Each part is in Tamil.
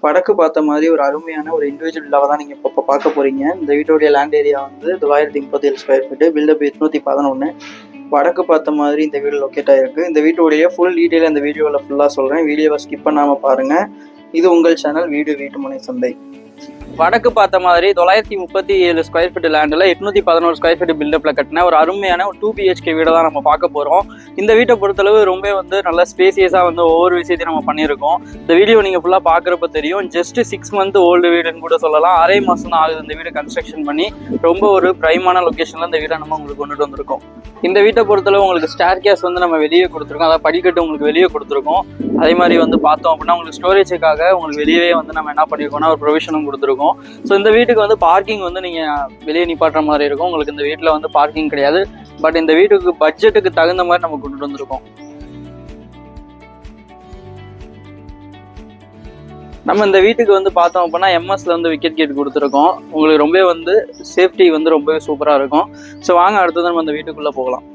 வடக்கு பார்த்த மாதிரி ஒரு அருமையான ஒரு இண்டிவிஜுவல் வில்லாவை தான் நீங்கள் இப்போ பார்க்க போகிறீங்க. இந்த வீட்டோடைய லேண்ட் ஏரியா வந்து 937 ஸ்கொயர் ஃபீட்டு, பில்டப் 811. வடக்கு பார்த்த மாதிரி இந்த வீடு லொக்கேட் ஆகிருக்கு. இந்த வீட்டோடைய ஃபுல் டீட்டெயில் இந்த வீடியோவில் ஃபுல்லாக சொல்கிறேன். வீடியோவை ஸ்கிப் பண்ணாமல் பாருங்கள். இது உங்கள் சேனல் வீட்டுமனை சந்தை. வடக்கு பார்த்த மாதிரி 937 ஸ்கொயர் ஃபீட் லேண்டில் 811 ஸ்கொயர் ஃபீட் பில்டப்பில் கட்டின ஒரு அருமையான ஒரு 2 BHK வீடை தான் நம்ம பார்க்க போகிறோம். இந்த வீட்டை பொறுத்தளவு ரொம்ப நல்ல ஸ்பேசியஸாக ஒவ்வொரு விஷயத்தையும் நம்ம பண்ணியிருக்கோம். இந்த வீடியோ நீங்கள் ஃபுல்லாக பார்க்குறப்ப தெரியும். ஜஸ்ட் 6 மந்த் ஓல்டு வீடுன்னு கூட சொல்லலாம். அரை மாதம் தான் ஆகுது இந்த வீடு கன்ஸ்ட்ரக்ஷன் பண்ணி. ரொம்ப ஒரு ப்ரைமான லொக்கேஷனில் இந்த வீடை நம்ம உங்களுக்கு கொண்டுட்டு வந்திருக்கோம். இந்த வீட்டை பொறுத்தளவு உங்களுக்கு ஸ்டேர் கேஸ் நம்ம வெளியே கொடுத்துருக்கோம். அதாவது படிக்கட்டு உங்களுக்கு வெளியே கொடுத்துருக்கோம். அதே மாதிரி பார்த்தோம் அப்படின்னா உங்களுக்கு ஸ்டோரேஜுக்காக உங்களுக்கு வெளியே நம்ம என்ன பண்ணியிருக்கோம்னா ஒரு ப்ரொவிஷனும் கொடுத்துருக்கோம். ஸோ இந்த வீட்டுக்கு பார்க்கிங் நீங்கள் வெளியே நிப்பாட்டுற மாதிரி இருக்கும். உங்களுக்கு இந்த வீட்டில் பார்க்கிங் கிடையாது. பட் இந்த வீட்டுக்கு பட்ஜெட்டுக்கு தகுந்த மாதிரி நம்ம கொண்டுட்டு வந்திருக்கோம். நம்ம இந்த வீட்டுக்கு பார்த்தோம் அப்படின்னா எம்எஸ்ல விக்கெட் கேட் கொடுத்துருக்கோம். உங்களுக்கு ரொம்ப சேஃப்டி ரொம்பவே சூப்பராக இருக்கும். ஸோ வாங்க அடுத்தது நம்ம இந்த வீட்டுக்குள்ளே போகலாம்.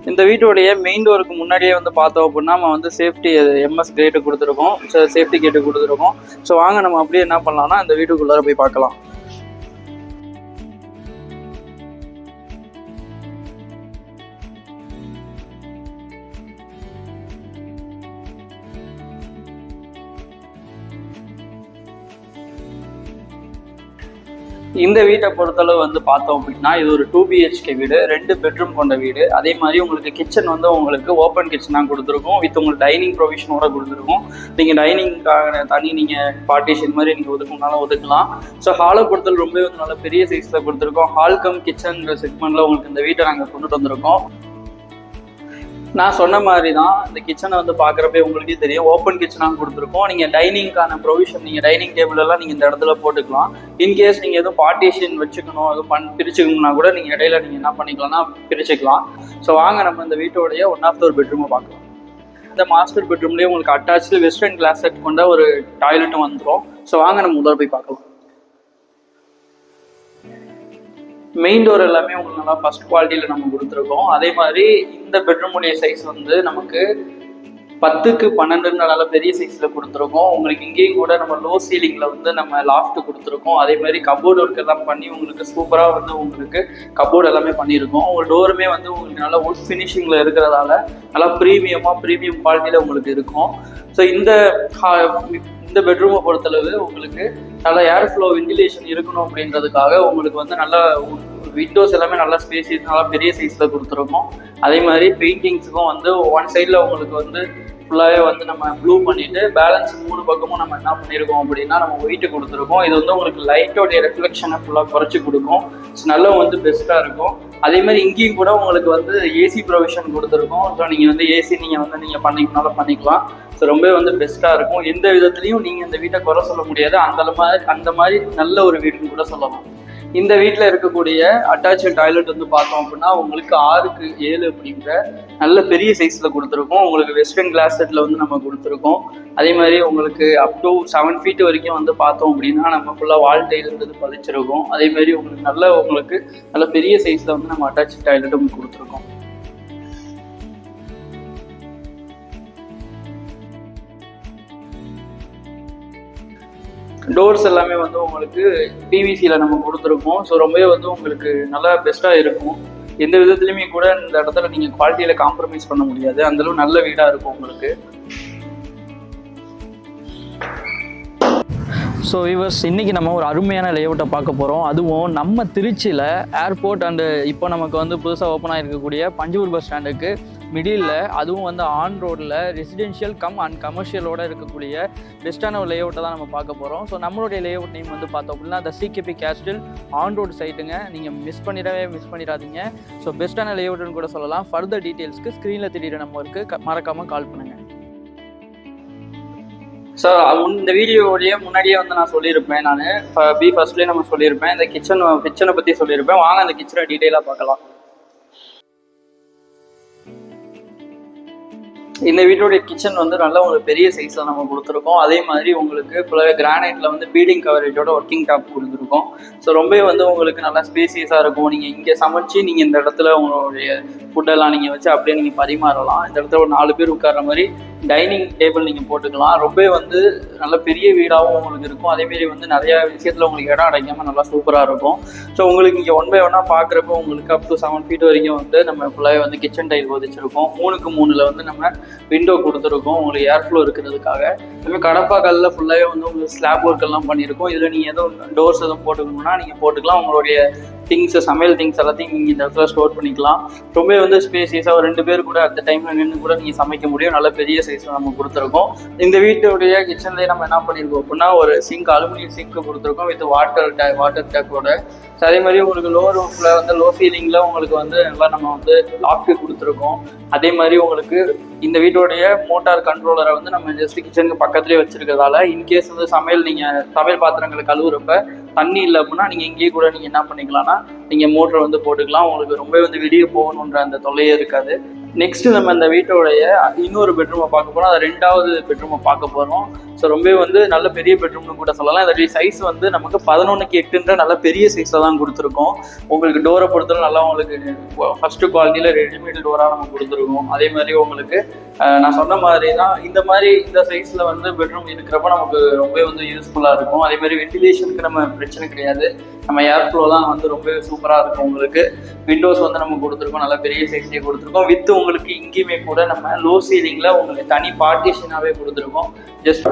இந்த வீட்டுடைய மெயின் டோருக்கு முன்னாடியே பார்த்தோம் அப்படின்னா நம்ம சேஃப்டி எம்எஸ் கேட்டு கொடுத்துருக்கோம். சேஃப்டி கேட்டு கொடுத்துருக்கோம். ஸோ வாங்க நம்ம அப்படியே என்ன பண்ணலாம்னா இந்த வீட்டுக்குள்ளார போய் பார்க்கலாம். இந்த வீட்டை பொறுத்தளவு பார்த்தோம் அப்படின்னா இது ஒரு 2 BHK வீடு, 2 பெட்ரூம் கொண்ட வீடு. அதே மாதிரி உங்களுக்கு கிச்சன் உங்களுக்கு ஓப்பன் கிச்சனாக கொடுத்துருக்கோம். வித் உங்களுக்கு டைனிங் ப்ரொவிஷனோட கொடுத்துருக்கோம். நீங்கள் டைனிங்காக தனி நீங்கள் பார்ட்டிஷன் மாதிரி நீங்கள் ஒதுக்கணும்னாலும் ஒதுக்கலாம். ஸோ ஹாலை பொறுத்தளவு ரொம்ப நல்ல பெரிய சைஸில் கொடுத்துருக்கோம். ஹால் கம் கிச்சன் செக்மெண்ட்டில் உங்களுக்கு இந்த வீட்டை நாங்கள் கொண்டுட்டு வந்திருக்கோம். நான் சொன்ன மாதிரி தான் இந்த கிச்சனை பார்க்குறப்பே உங்களுக்கே தெரியும். ஓப்பன் கிச்சனாக கொடுத்துருக்கோம். நீங்கள் டைனிங்கான ப்ரொவிஷன் நீங்கள் டைனிங் டேபிள் எல்லாம் நீங்கள் இந்த இடத்துல போட்டுக்கலாம். இன்கேஸ் நீங்கள் எதுவும் பார்ட்டிஷன் வச்சுக்கணும், எதுவும் பிரிச்சுக்கணும்னா கூட நீங்கள் இடையில நீங்கள் என்ன பண்ணிக்கலாம்னா பிரிச்சுக்கலாம். ஸோ வாங்க நம்ம இந்த வீட்டோடைய 1/4 பெட்ரூமை பார்க்கலாம். இந்த மாஸ்டர் பெட்ரூம்லேயே உங்களுக்கு அட்டாச்சு வெஸ்டர்ன் கிளாஸ் செட் கொண்ட ஒரு டாய்லெட்டும் வந்துடும். ஸோ வாங்க நம்ம முதல்ல போய் பார்க்கலாம். மெயின் டோர் எல்லாமே உங்களுக்கு நல்லா ஃபர்ஸ்ட் குவாலிட்டியில் நம்ம கொடுத்துருக்கோம். அதே மாதிரி இந்த பெட்ரூமுடைய சைஸ் நமக்கு 10க்கு 12 நல்ல பெரிய சைஸில் கொடுத்துருக்கோம். உங்களுக்கு இங்கேயும் கூட நம்ம லோ சீலிங்கில் நம்ம லாஃப்ட் கொடுத்துருக்கோம். அதே மாதிரி கபோர்டு ஒர்க் எல்லாம் பண்ணி உங்களுக்கு சூப்பராக உங்களுக்கு கபோர்டு எல்லாமே பண்ணியிருக்கோம். உங்கள் டோருமே உங்களுக்கு நல்லா வுட் ஃபினிஷிங்கில் இருக்கிறதால நல்லா ப்ரீமியம் குவாலிட்டியில் உங்களுக்கு இருக்கும். ஸோ இந்த பெட்ரூமை பொறுத்தளவு உங்களுக்கு நல்லா ஏர் ஃப்ளோ வென்டிலேஷன் இருக்கணும் அப்படின்றதுக்காக உங்களுக்கு நல்லா விண்டோஸ் எல்லாமே நல்லா ஸ்பேசியஸ் நல்லா பெரிய சைஸில் கொடுத்துருக்கோம். அதே மாதிரி பெயிண்டிங்ஸுக்கும் ஒன் சைடில் உங்களுக்கு ஃபுல்லாகவே நம்ம ப்ளூ பண்ணிவிட்டு பேலன்ஸ் 3 பக்கமும் நம்ம என்ன பண்ணியிருக்கோம் அப்படின்னா நம்ம ஒயிட்டு கொடுத்துருக்கோம். இது உங்களுக்கு லைட்டோடைய ரெஃப்ளெக்ஷனை ஃபுல்லாக குறைச்சி கொடுக்கும். நல்லா பெஸ்ட்டாக இருக்கும். அதே மாதிரி இங்கேயும் கூட உங்களுக்கு ஏசி ப்ரொவிஷன் கொடுத்துருக்கோம். ஸோ நீங்கள் ஏசி நீங்கள் பண்ணிக்கனாலும் பண்ணிக்கலாம். ஸோ ரொம்ப பெஸ்ட்டாக இருக்கும். எந்த விதத்துலையும் நீங்கள் இந்த வீட்டை குறை சொல்ல முடியாது. அந்த மாதிரி நல்ல ஒரு வீடுன்னு கூட சொல்லலாம். இந்த வீட்டில் இருக்கக்கூடிய அட்டாச்சு டாய்லெட் பார்த்தோம் அப்படின்னா உங்களுக்கு 6க்கு 7 அப்படின்ற நல்ல பெரிய சைஸில் கொடுத்துருக்கோம். உங்களுக்கு வெஸ்டர்ன் கிளாஸ் செட்டில் நம்ம கொடுத்துருக்கோம். அதே மாதிரி உங்களுக்கு அப் டு 7 ஃபீட் வரைக்கும் பார்த்தோம் அப்படின்னா நம்ம ஃபுல்லாக வால் டைல்ன்றது பதிச்சிருக்கோம். அதே மாதிரி உங்களுக்கு நல்ல பெரிய சைஸில் நம்ம அட்டாச்சு டாய்லெட்டும் கொடுத்துருக்கோம். டோர்ஸ் எல்லாமே உங்களுக்கு பிவிசியில் நம்ம கொடுத்துருக்கோம். ஸோ ரொம்பவே உங்களுக்கு நல்லா பெஸ்ட்டாக இருக்கும். எந்த விதத்துலையுமே கூட இந்த இடத்துல நீங்கள் குவாலிட்டியில் காம்ப்ரமைஸ் பண்ண முடியாது. அந்தளவு நல்ல வீடாக இருக்கும் உங்களுக்கு. ஸோ வியூவர்ஸ், இன்றைக்கி நம்ம ஒரு அருமையான லேஅவுட்டை பார்க்க போகிறோம். அதுவும் நம்ம திருச்சியில் ஏர்போர்ட் அண்டு இப்போ நமக்கு புதுசாக ஓப்பன் ஆகிருக்கக்கூடிய பஞ்சூர் பஸ் ஸ்டாண்டுக்கு மிடில், அதுவும் ஆன் ரோடில் ரெசிடென்ஷியல் அண்ட் கமர்ஷியலோடு இருக்கக்கூடிய பெஸ்ட்டான ஒரு லேஅவுட்டை தான் நம்ம பார்க்க போகிறோம். ஸோ நம்மளுடைய லேஅவுட் நேம் பார்த்தோம் அப்படின்னா த CKP கேஸ்டில் ஆன் ரோடு சைட்டுங்க. நீங்கள் மிஸ் பண்ணிடாதீங்க. ஸோ பெஸ்ட்டான லேஅவுட்னு கூட சொல்லலாம். ஃபர்தர் டீட்டெயில்ஸ்க்கு ஸ்க்ரீனில் தெரியுற நம்பருக்கு மறக்காமல் கால் பண்ணுங்கள். ஸோ இந்த வீடியோடைய முன்னாடியே நான் சொல்லியிருப்பேன். நான் ஃபர்ஸ்ட்லேயே நம்ம சொல்லியிருப்பேன். இந்த கிச்சனை பற்றி சொல்லியிருப்பேன். வாங்க அந்த கிச்சனை டீட்டெயிலாக பார்க்கலாம். இந்த வீட்டோடைய கிச்சன் வந்து நல்லா உங்களுக்கு பெரிய சைஸில் நம்ம கொடுத்துருக்கோம். அதே மாதிரி உங்களுக்கு ஃபுல்லாகவே கிரானைட்டில் வந்து பீடிங் கவரேஜோட ஒர்க்கிங் டாப் கொடுத்துருக்கோம். ஸோ ரொம்பவே வந்து உங்களுக்கு நல்லா ஸ்பேசியஸாக இருக்கும். நீங்கள் இங்கே சமைச்சு நீங்கள் இந்த இடத்துல உங்களுடைய ஃபுட்டெல்லாம் நீங்கள் வச்சு அப்படியே நீங்கள் பரிமாறலாம். இந்த இடத்துல ஒரு 4 பேர் உட்கார்ற மாதிரி டைனிங் டேபிள் நீங்கள் போட்டுக்கலாம். ரொம்பவே வந்து நல்ல பெரிய வீடாகவும் உங்களுக்கு இருக்கும். அதேமாரி வந்து நிறையா விஷயத்தில் உங்களுக்கு இடம் அடைக்காமல் நல்லா சூப்பராக இருக்கும். ஸோ உங்களுக்கு இங்கே 1 by 1 பார்க்குறப்போ உங்களுக்கு அப் டு 7 feet வரைக்கும் வந்து நம்ம ஃபுல்லாகவே வந்து கிச்சன் டைல் பதிச்சிருக்கோம். 3க்கு 3ல் வந்து நம்ம விண்டோ கொடுத்துருக்கோம் உங்களுக்கு ஏர் ஃப்ளோ இருக்கிறதுக்காக. அதுமாதிரி கடப்பாக்கல்ல ஃபுல்லாகவே வந்து உங்களுக்கு ஸ்லாப் ஒர்க் எல்லாம் பண்ணியிருக்கோம். இதில் நீங்கள் எதுவும் டோர்ஸ் எதுவும் போட்டுக்கணும்னா நீங்கள் போட்டுக்கலாம். உங்களுடைய திங்ஸு சமையல் திங்ஸ் எல்லாத்தையும் நீங்கள் இந்த இடத்துல ஸ்டோர் பண்ணிக்கலாம். ரொம்ப வந்து ஸ்பேசியஸாக ஒரு 2 பேர் கூட அந்த டைமில் நின்று கூட நீங்கள் சமைக்க முடியும். நல்ல பெரிய சைஸில் நம்ம கொடுத்துருக்கோம். இந்த வீட்டுடைய கிச்சன்லேயே நம்ம என்ன பண்ணியிருக்கோம் அப்படின்னா ஒரு சிங்க், அலுமினியம் சிங்க்கு கொடுத்துருக்கோம் வித் வாட்டர் டேப்போட. அதே மாதிரி உங்களுக்கு லோ ரூஃபில் வந்து லோ சீலிங்கில் உங்களுக்கு வந்து நல்லா நம்ம வந்து லாஃப்ட் கொடுத்துருக்கோம். அதே மாதிரி உங்களுக்கு இந்த வீட்டோடைய மோட்டார் கண்ட்ரோலரை வந்து நம்ம ஜஸ்ட் கிச்சனுக்கு பக்கத்துலேயே வச்சிருக்கிறதால இன்கேஸ் வந்து நீங்கள் சமையல் பாத்திரங்களை கழுவுறப்ப தண்ணி இல்லை அப்படின்னா நீங்கள் இங்கேயே கூட நீங்கள் என்ன பண்ணிக்கலாம்னா நீங்கள் மோட்டரை வந்து போட்டுக்கலாம். உங்களுக்கு ரொம்ப வந்து வெளியே போகணுன்ற அந்த தொல்லையே இருக்காது. நெக்ஸ்ட்டு நம்ம இந்த வீட்டோடைய இன்னொரு பெட்ரூமை பார்க்க போகிறோம். அது 2வது பெட்ரூமை பார்க்க போகிறோம். ஸோ ரொம்ப வந்து நல்ல பெரிய பெட்ரூம்னு கூட சொல்லலாம். இதோடைய சைஸ் வந்து நமக்கு 11க்கு 8ன்ற நல்ல பெரிய சைஸில் தான் கொடுத்துருக்கோம். உங்களுக்கு டோரை பொறுத்தவரை நல்லா உங்களுக்கு ஃபஸ்ட்டு குவாலிட்டியில் ரெடிமேட் டோராக நம்ம கொடுத்துருக்கோம். அதே மாதிரி உங்களுக்கு நான் சொன்ன மாதிரி தான் இந்த சைஸில் வந்து பெட்ரூம் இருக்கிறப்ப நமக்கு ரொம்ப வந்து யூஸ்ஃபுல்லாக இருக்கும். அதே மாதிரி வென்டிலேஷனுக்கு நம்ம பிரச்சனை கிடையாது. நம்ம ஏர் ஃப்ளோ தான் வந்து ரொம்ப சூப்பராக இருக்கும். உங்களுக்கு விண்டோஸ் வந்து நம்ம கொடுத்துருக்கோம். நல்லா பெரிய சைஸ்லேயே கொடுத்துருக்கோம். வித் உங்களுக்கு இங்கேயுமே கூட நம்ம லோ சீலிங்கில் உங்களுக்கு தனி பார்ட்டிஷனாகவே கொடுத்துருக்கோம். ஜஸ்ட்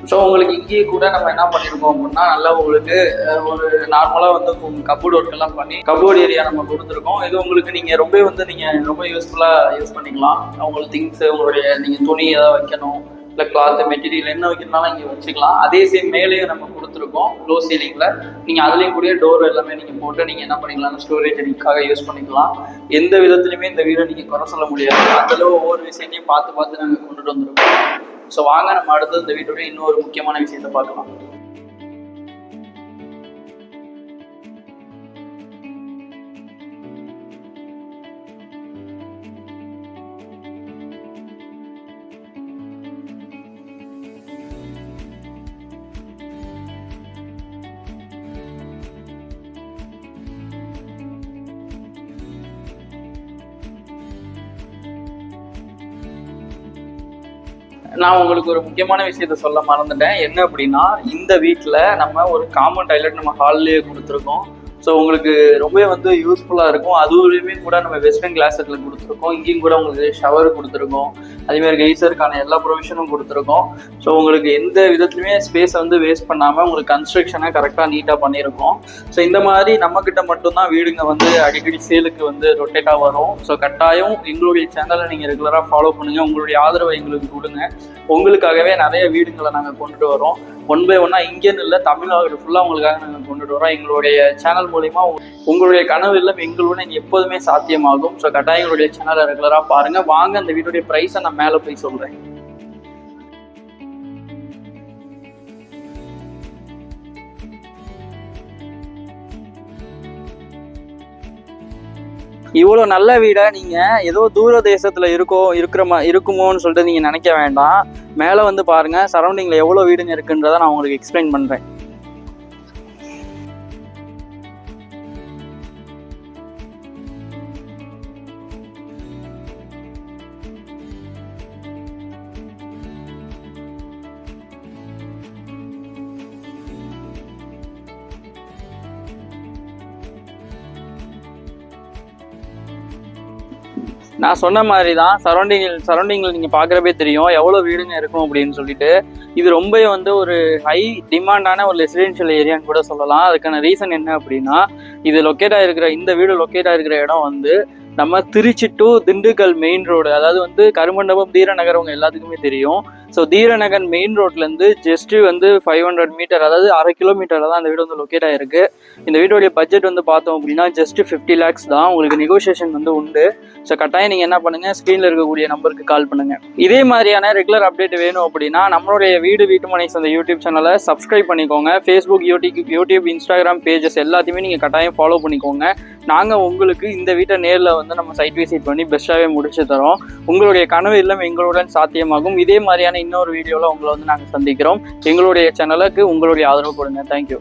ஸோ உங்களுக்கு இங்கேயே கூட நம்ம என்ன பண்ணியிருக்கோம் அப்படின்னா நல்லா உங்களுக்கு ஒரு நார்மலாக வந்து கபோர்டு ஒர்க்கெல்லாம் பண்ணி கபோர்டு ஏரியா நம்ம கொடுத்துருக்கோம். இது உங்களுக்கு நீங்கள் ரொம்ப யூஸ்ஃபுல்லாக யூஸ் பண்ணிக்கலாம். உங்களுக்கு திங்ஸு உங்களுடைய நீங்கள் துணி ஏதாவது வைக்கணும் இல்லை கிளாத்து மெட்டீரியல் என்ன வைக்கிறதுனாலும் இங்கே வச்சுக்கலாம். அதே சேம் மேலேயும் நம்ம கொடுத்துருக்கோம் லோ சீலிங்கில். நீங்கள் அதுலேயும் கூட டோர் எல்லாமே நீங்கள் போட்டு நீங்கள் என்ன பண்ணிக்கலாம் ஸ்டோரேஜுக்காக யூஸ் பண்ணிக்கலாம். எந்த விதத்துலையுமே இந்த வீடை நீங்கள் குறை சொல்ல முடியாது. அதில் ஒவ்வொரு விஷயத்தையும் பார்த்து நாங்கள் கொண்டுட்டு வந்துருக்கோம். ஸோ வாங்க நம்ம அடுத்து இந்த வீட்டோட இன்னொரு முக்கியமான விஷயத்தை பார்க்கலாம். நான் உங்களுக்கு ஒரு முக்கியமான விஷயத்த சொல்ல மறந்துட்டேன். என்ன அப்படின்னா இந்த வீட்டில் நம்ம ஒரு காமன் டாய்லெட் நம்ம ஹால்லேயே கொடுத்துருக்கோம். ஸோ உங்களுக்கு ரொம்பவே வந்து யூஸ்ஃபுல்லாக இருக்கும். அதுவுமே கூட நம்ம வெஸ்டர்ன் கிளாஸில் கொடுத்துருக்கோம். இங்கேயும் கூட உங்களுக்கு ஷவர் கொடுத்துருக்கோம். அதேமாதிரி கெய்சருக்கான எல்லா ப்ரொவிஷனும் கொடுத்துருக்கோம். ஸோ உங்களுக்கு எந்த விதத்துலையுமே ஸ்பேஸை வந்து வேஸ்ட் பண்ணாமல் உங்களுக்கு கன்ஸ்ட்ரக்ஷனை கரெக்டாக நீட்டாக பண்ணியிருக்கோம். ஸோ இந்த மாதிரி நம்மக்கிட்ட மட்டும்தான் வீடுங்க வந்து அடிக்கடி சேலுக்கு வந்து ரொட்டேட்டாக வரும். ஸோ கட்டாயம் எங்களுடைய சேனலை நீங்கள் ரெகுலராக ஃபாலோ பண்ணுங்கள். உங்களுடைய ஆதரவை எங்களுக்கு கொடுங்க. உங்களுக்காகவே நிறைய வீடுங்களை நாங்கள் கொண்டுட்டு வரோம். 1 by 1 இங்கேன்னு இல்லை, தமிழ்நாடு ஃபுல்லாக உங்களுக்காக நாங்கள் கொண்டுட்டு வரோம். எங்களுடைய சேனல் மூலிமா உங்களுடைய கனவு இல்லம் எங்களுடன் எப்போதுமே சாத்தியமாகும். ஸோ கட்டாயம் எங்களுடைய சேனலை ரெகுலராக பாருங்கள். வாங்க அந்த வீட்டுடைய ப்ரைஸை நான் மேலே போய் சொல்கிறேன். இவ்வளோ நல்ல வீடை நீங்கள் ஏதோ தூர தேசத்தில் இருக்குமோன்னு சொல்லிட்டு நீங்கள் நினைக்க வேண்டாம். மேலே வந்து பாருங்கள், சரௌண்டிங்கில் எவ்வளோ வீடுங்க இருக்குன்றதை நான் உங்களுக்கு எக்ஸ்பிளைன் பண்ணுறேன். நான் சொன்ன மாதிரி தான் சரௌண்டிங்கில் நீங்கள் பார்க்குறப்பே தெரியும் எவ்வளோ வீடுங்க இருக்கும் அப்படின்னு சொல்லிட்டு. இது ரொம்ப வந்து ஒரு ஹை டிமாண்டான ஒரு ரெசிடென்ஷியல் ஏரியான்னு கூட சொல்லலாம். அதுக்கான ரீசன் என்ன அப்படின்னா, இது இந்த வீடு லொக்கேட் ஆகிருக்கிற இடம் வந்து நம்ம Trichy to Dindigul main road, அதாவது வந்து கருமண்டபம் தீரநகர் உங்க எல்லாத்துக்குமே தெரியும். ஸோ தீரநகர் மெயின் ரோட்லேருந்து ஜஸ்ட்டு வந்து 500 மீட்டர், அதாவது 1/2 கிலோமீட்டரில் தான் அந்த வீடு வந்து லொக்கேட் ஆகிருக்கு. இந்த வீடோடைய பட்ஜெட் வந்து பார்த்தோம் அப்படின்னா ஜஸ்ட்டு 50 lakhs தான். உங்களுக்கு நெகோசியேஷன் வந்து உண்டு. ஸோ கட்டாயம் நீங்கள் என்ன பண்ணுங்கள், ஸ்க்ரீனில் இருக்கக்கூடிய நம்பருக்கு கால் பண்ணுங்கள். இதே மாதிரியான ரெகுலர் அப்டேட் வேணும் அப்படின்னா நம்மளுடைய வீட்டுமனை சந்தை யூடியூப் சேனலை சப்ஸ்கிரைப் பண்ணிக்கோங்க. ஃபேஸ்புக், யூடியூப், இன்ஸ்டாகிராம் பேஜஸ் எல்லாத்தையுமே நீங்கள் கட்டாயம் ஃபாலோ பண்ணிக்கோங்க. நாங்கள் உங்களுக்கு இந்த வீட்டை நேரில் வந்து நம்ம சைட் விசிட் பண்ணி பெஸ்ட்டாகவே முடிச்சு தரோம். உங்களுடைய கனவு இல்லம் எங்களுடன் சாத்தியமாகும். இதே மாதிரியான இன்னொரு வீடியோவில் உங்களை வந்து நாங்கள் சந்திக்கிறோம். எங்களுடைய சேனலுக்கு உங்களுடைய ஆதரவு கொடுங்க. தேங்க்யூ.